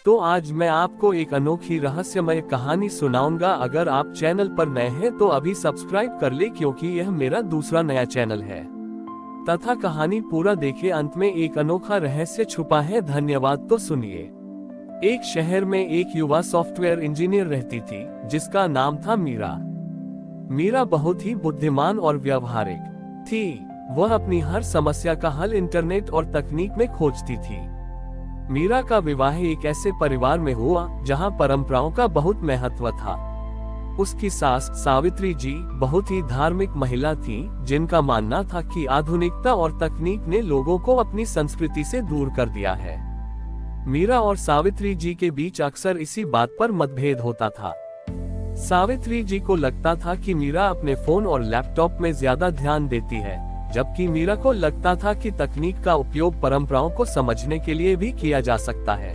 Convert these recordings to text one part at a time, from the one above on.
तो आज मैं आपको एक अनोखी रहस्यमय कहानी सुनाऊंगा। अगर आप चैनल पर नए हैं तो अभी सब्सक्राइब कर ले, क्योंकि यह मेरा दूसरा नया चैनल है। तथा कहानी पूरा देखे, अंत में एक अनोखा रहस्य छुपा है। धन्यवाद। तो सुनिए। एक शहर में एक युवा सॉफ्टवेयर इंजीनियर रहती थी, जिसका नाम था मीरा। मीरा बहुत ही बुद्धिमान और व्यावहारिक थी। वह अपनी हर समस्या का हल इंटरनेट और तकनीक में खोजती थी। मीरा का विवाह एक ऐसे परिवार में हुआ जहां परंपराओं का बहुत महत्व था। उसकी सास सावित्री जी बहुत ही धार्मिक महिला थी, जिनका मानना था कि आधुनिकता और तकनीक ने लोगों को अपनी संस्कृति से दूर कर दिया है। मीरा और सावित्री जी के बीच अक्सर इसी बात पर मतभेद होता था। सावित्री जी को लगता था कि मीरा अपने फोन और लैपटॉप में ज्यादा ध्यान देती है, जबकि मीरा को लगता था कि तकनीक का उपयोग परंपराओं को समझने के लिए भी किया जा सकता है।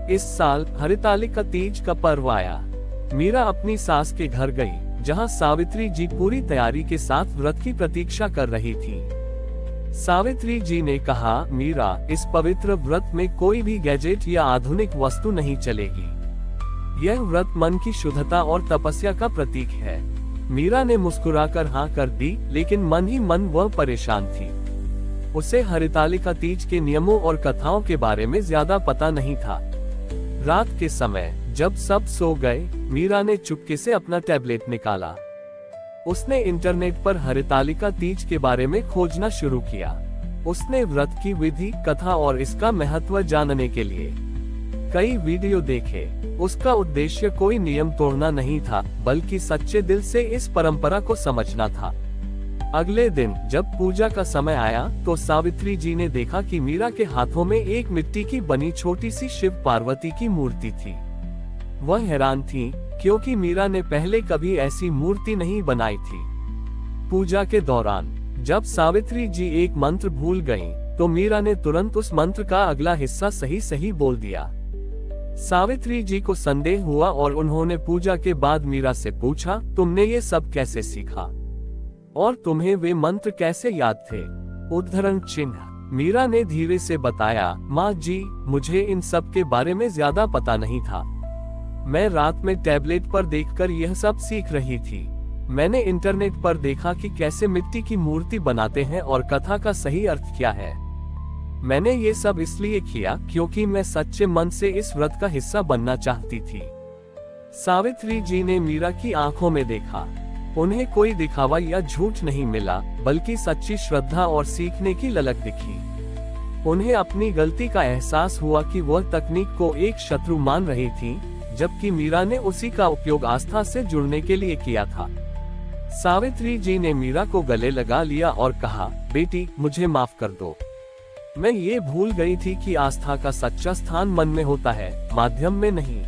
इस साल हरितालिका तीज का पर्व आया। मीरा अपनी सास के घर गई, जहां सावित्री जी पूरी तैयारी के साथ व्रत की प्रतीक्षा कर रही थी। सावित्री जी ने कहा, मीरा, इस पवित्र व्रत में कोई भी गैजेट या आधुनिक वस्तु नहीं चलेगी। यह व्रत मन की शुद्धता और तपस्या का प्रतीक है। मीरा ने मुस्कुराकर हाँ कर दी, लेकिन मन ही मन वह परेशान थी। उसे हरितालिका तीज के नियमों और कथाओं के बारे में ज्यादा पता नहीं था। रात के समय जब सब सो गए, मीरा ने चुपके से अपना टैबलेट निकाला। उसने इंटरनेट पर हरितालिका तीज के बारे में खोजना शुरू किया। उसने व्रत की विधि, कथा और इसका महत्व जानने के लिए कई वीडियो देखे। उसका उद्देश्य कोई नियम तोड़ना नहीं था, बल्कि सच्चे दिल से इस परंपरा को समझना था। अगले दिन जब पूजा का समय आया, तो सावित्री जी ने देखा कि मीरा के हाथों में एक मिट्टी की बनी छोटी सी शिव पार्वती की मूर्ति थी। वह हैरान थी, क्योंकि मीरा ने पहले कभी ऐसी मूर्ति नहीं बनाई थी। पूजा के दौरान जब सावित्री जी एक मंत्र भूल गईं, तो मीरा ने तुरंत उस मंत्र का अगला हिस्सा सही सही बोल दिया। सावित्री जी को संदेह हुआ और उन्होंने पूजा के बाद मीरा से पूछा, तुमने ये सब कैसे सीखा और तुम्हें वे मंत्र कैसे याद थे? उद्धरण चिन्ह। मीरा ने धीरे से बताया, माँ जी, मुझे इन सब के बारे में ज्यादा पता नहीं था। मैं रात में टैबलेट पर देखकर यह सब सीख रही थी। मैंने इंटरनेट पर देखा कि कैसे मिट्टी की मूर्ति बनाते हैं और कथा का सही अर्थ क्या है। मैंने ये सब इसलिए किया क्योंकि मैं सच्चे मन से इस व्रत का हिस्सा बनना चाहती थी। सावित्री जी ने मीरा की आंखों में देखा। उन्हें कोई दिखावा या झूठ नहीं मिला, बल्कि सच्ची श्रद्धा और सीखने की ललक दिखी। उन्हें अपनी गलती का एहसास हुआ कि वह तकनीक को एक शत्रु मान रही थी, जबकि मीरा ने उसी का उपयोग आस्था से जुड़ने के लिए किया था। सावित्री जी ने मीरा को गले लगा लिया और कहा, बेटी, मुझे माफ कर दो। मैं ये भूल गई थी कि आस्था का सच्चा स्थान मन में होता है, माध्यम में नहीं।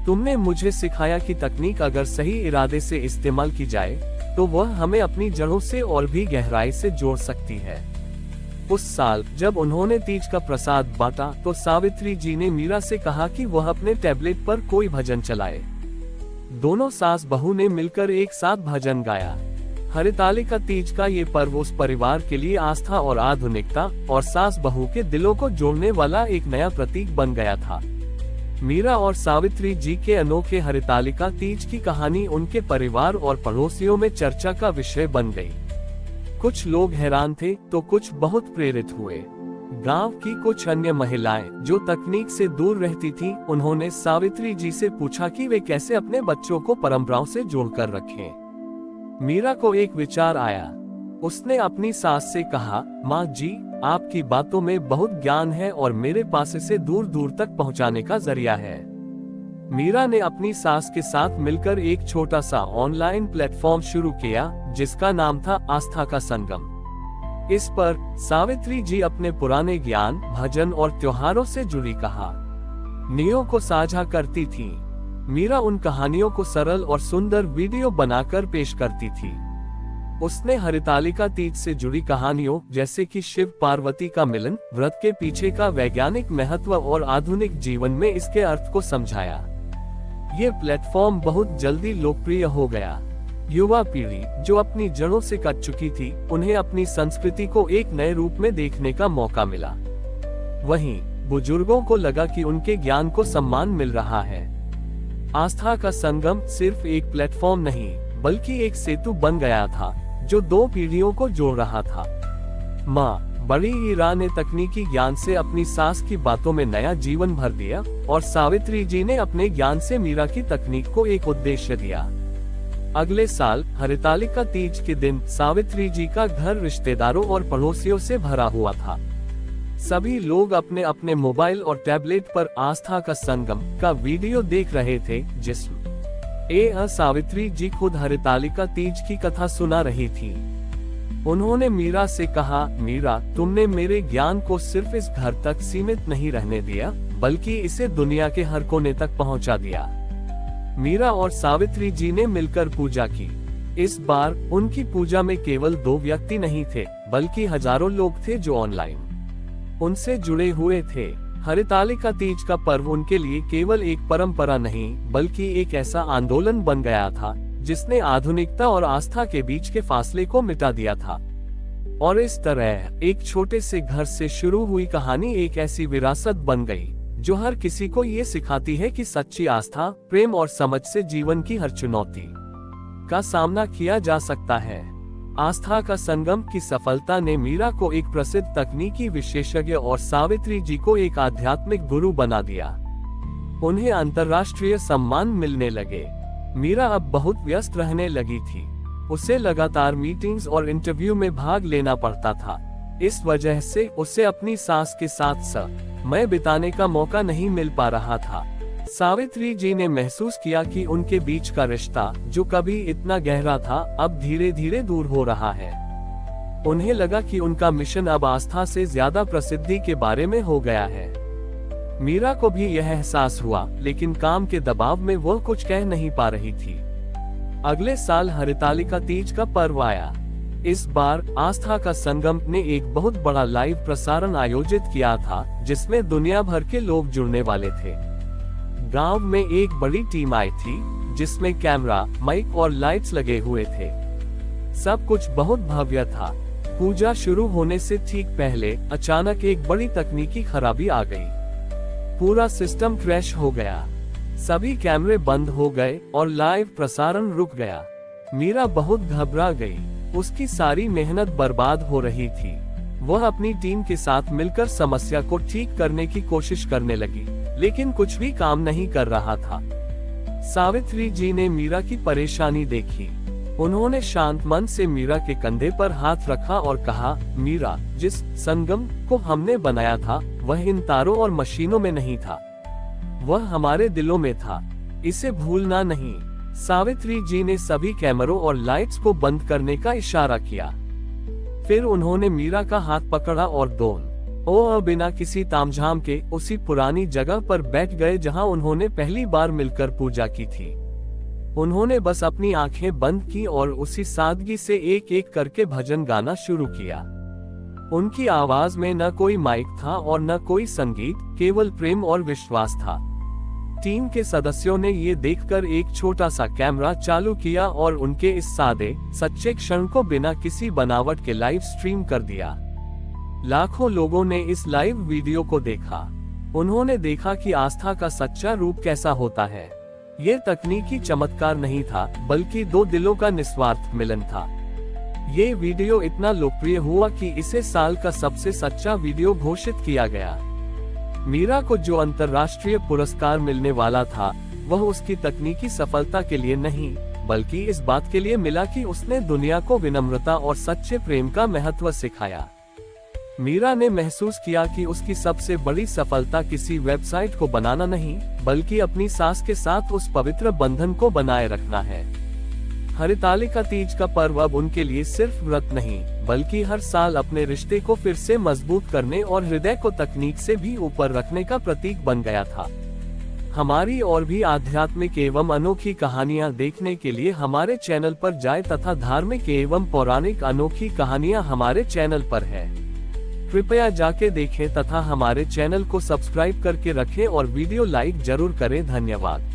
तुमने मुझे सिखाया कि तकनीक अगर सही इरादे से इस्तेमाल की जाए, तो वह हमें अपनी जड़ों से और भी गहराई से जोड़ सकती है। उस साल जब उन्होंने तीज का प्रसाद बांटा, तो सावित्री जी ने मीरा से कहा कि वह अपने टैबलेट पर कोई भजन चलाए। दोनों सास बहू ने मिलकर एक साथ भजन गाया। हरितालिका तीज का ये पर्व उस परिवार के लिए आस्था और आधुनिकता और सास बहू के दिलों को जोड़ने वाला एक नया प्रतीक बन गया था। मीरा और सावित्री जी के अनोखे हरितालिका तीज की कहानी उनके परिवार और पड़ोसियों में चर्चा का विषय बन गई। कुछ लोग हैरान थे, तो कुछ बहुत प्रेरित हुए। गांव की कुछ अन्य महिलाएं जो तकनीक से दूर रहती थीं, उन्होंने सावित्री जी से पूछा कि वे कैसे अपने बच्चों को परंपराओं से जोड़कर रखें। मीरा को एक विचार आया। उसने अपनी सास से कहा, माँ जी, आपकी बातों में बहुत ज्ञान है और मेरे पास इसे दूर दूर तक पहुँचाने का जरिया है। मीरा ने अपनी सास के साथ मिलकर एक छोटा सा ऑनलाइन प्लेटफॉर्म शुरू किया, जिसका नाम था आस्था का संगम। इस पर सावित्री जी अपने पुराने ज्ञान, भजन और त्योहारों से जुड़ी कहानियों को साझा करती थी। मीरा उन कहानियों को सरल और सुंदर वीडियो बनाकर पेश करती थी। उसने हरितालिका तीज से जुड़ी कहानियों, जैसे कि शिव पार्वती का मिलन, व्रत के पीछे का वैज्ञानिक महत्व और आधुनिक जीवन में इसके अर्थ को समझाया। ये प्लेटफॉर्म बहुत जल्दी लोकप्रिय हो गया। युवा पीढ़ी जो अपनी जड़ों से कट चुकी थी, उन्हें अपनी संस्कृति को एक नए रूप में देखने का मौका मिला। वहीं बुजुर्गों को लगा कि उनके ज्ञान को सम्मान मिल रहा है। आस्था का संगम सिर्फ एक प्लेटफॉर्म नहीं, बल्कि एक सेतु बन गया था जो दो पीढ़ियों को जोड़ रहा था। माँ बड़ी हीरा ने तकनीकी ज्ञान से अपनी सास की बातों में नया जीवन भर दिया और सावित्री जी ने अपने ज्ञान से मीरा की तकनीक को एक उद्देश्य दिया। अगले साल हरितालिका तीज के दिन सावित्री जी का घर रिश्तेदारों और पड़ोसियों से भरा हुआ था। सभी लोग अपने अपने मोबाइल और टैबलेट पर आस्था का संगम का वीडियो देख रहे थे, जिसमें सावित्री जी खुद हरितालिका तीज की कथा सुना रही थी। उन्होंने मीरा से कहा, मीरा, तुमने मेरे ज्ञान को सिर्फ इस घर तक सीमित नहीं रहने दिया, बल्कि इसे दुनिया के हर कोने तक पहुंचा दिया। मीरा और सावित्री जी ने मिलकर पूजा की। इस बार उनकी पूजा में केवल 2 व्यक्ति नहीं थे, बल्कि हजारों लोग थे जो ऑनलाइन उनसे जुड़े हुए थे। हरितालिका तीज का पर्व उनके लिए केवल एक परंपरा नहीं, बल्कि एक ऐसा आंदोलन बन गया था जिसने आधुनिकता और आस्था के बीच के फासले को मिटा दिया था। और इस तरह एक छोटे से घर से शुरू हुई कहानी एक ऐसी विरासत बन गई जो हर किसी को ये सिखाती है कि सच्ची आस्था, प्रेम और समझ से जीवन की हर चुनौती का सामना किया जा सकता है। आस्था का संगम की सफलता ने मीरा को एक प्रसिद्ध तकनीकी विशेषज्ञ और सावित्री जी को एक आध्यात्मिक गुरु बना दिया। उन्हें अंतर्राष्ट्रीय सम्मान मिलने लगे। मीरा अब बहुत व्यस्त रहने लगी थी। उसे लगातार मीटिंग्स और इंटरव्यू में भाग लेना पड़ता था। इस वजह से उसे अपनी सास के साथ समय बिताने का मौका नहीं मिल पा रहा था। सावित्री जी ने महसूस किया कि उनके बीच का रिश्ता, जो कभी इतना गहरा था, अब धीरे धीरे दूर हो रहा है। उन्हें लगा कि उनका मिशन अब आस्था से ज्यादा प्रसिद्धि के बारे में हो गया है। मीरा को भी यह एहसास हुआ, लेकिन काम के दबाव में वह कुछ कह नहीं पा रही थी। अगले साल हरितालिका तीज का पर्व आया। इस बार आस्था का संगम ने एक बहुत बड़ा लाइव प्रसारण आयोजित किया था, जिसमें दुनिया भर के लोग जुड़ने वाले थे। गांव में एक बड़ी टीम आई थी, जिसमें कैमरा, माइक और लाइट्स लगे हुए थे। सब कुछ बहुत भव्य था। पूजा शुरू होने से ठीक पहले अचानक एक बड़ी तकनीकी खराबी आ गई। पूरा सिस्टम क्रैश हो गया। सभी कैमरे बंद हो गए और लाइव प्रसारण रुक गया। मीरा बहुत घबरा गई। उसकी सारी मेहनत बर्बाद हो रही थी। वह अपनी टीम के साथ मिलकर समस्या को ठीक करने की कोशिश करने लगी, लेकिन कुछ भी काम नहीं कर रहा था। सावित्री जी ने मीरा की परेशानी देखी। उन्होंने शांत मन से मीरा के कंधे पर हाथ रखा और कहा, मीरा, जिस संगम को हमने बनाया था वह इन तारों और मशीनों में नहीं था, वह हमारे दिलों में था। इसे भूलना नहीं। सावित्री जी ने सभी कैमरों और लाइट्स को बंद करने का इशारा किया। फिर उन्होंने मीरा का हाथ पकड़ा और दोनों बिना किसी तामझाम के उसी पुरानी जगह पर बैठ गए जहां उन्होंने पहली बार मिलकर पूजा की थी। उन्होंने बस अपनी आंखें बंद की और उसी सादगी से एक एक करके भजन गाना शुरू किया। उनकी आवाज में न कोई माइक था और न कोई संगीत, केवल प्रेम और विश्वास था। टीम के सदस्यों ने ये देखकर एक छोटा सा कैमरा चालू किया और उनके इस सादे, सच्चे क्षण को बिना किसी बनावट के लाइव स्ट्रीम कर दिया। लाखों लोगों ने इस लाइव वीडियो को देखा। उन्होंने देखा कि आस्था का सच्चा रूप कैसा होता है। ये तकनीकी चमत्कार नहीं था, बल्कि दो दिलों का निस्वार्थ मिलन था। ये वीडियो इतना लोकप्रिय हुआ कि इसे साल का सबसे सच्चा वीडियो घोषित किया गया। मीरा को जो अंतर्राष्ट्रीय पुरस्कार मिलने वाला था, वह उसकी तकनीकी सफलता के लिए नहीं, बल्कि इस बात के लिए मिला कि उसने दुनिया को विनम्रता और सच्चे प्रेम का महत्व सिखाया। मीरा ने महसूस किया कि उसकी सबसे बड़ी सफलता किसी वेबसाइट को बनाना नहीं, बल्कि अपनी सास के साथ उस पवित्र बंधन को बनाए रखना है। हरितालिका तीज का पर्व अब उनके लिए सिर्फ व्रत नहीं, बल्कि हर साल अपने रिश्ते को फिर से मजबूत करने और हृदय को तकनीक से भी ऊपर रखने का प्रतीक बन गया था। हमारी और भी आध्यात्मिक एवं अनोखी कहानियां देखने के लिए हमारे चैनल पर जाएं तथा धार्मिक एवं पौराणिक अनोखी कहानियां हमारे चैनल पर है। कृपया जाके देखें तथा हमारे चैनल को सब्सक्राइब करके रखें और वीडियो लाइक जरूर करें। धन्यवाद।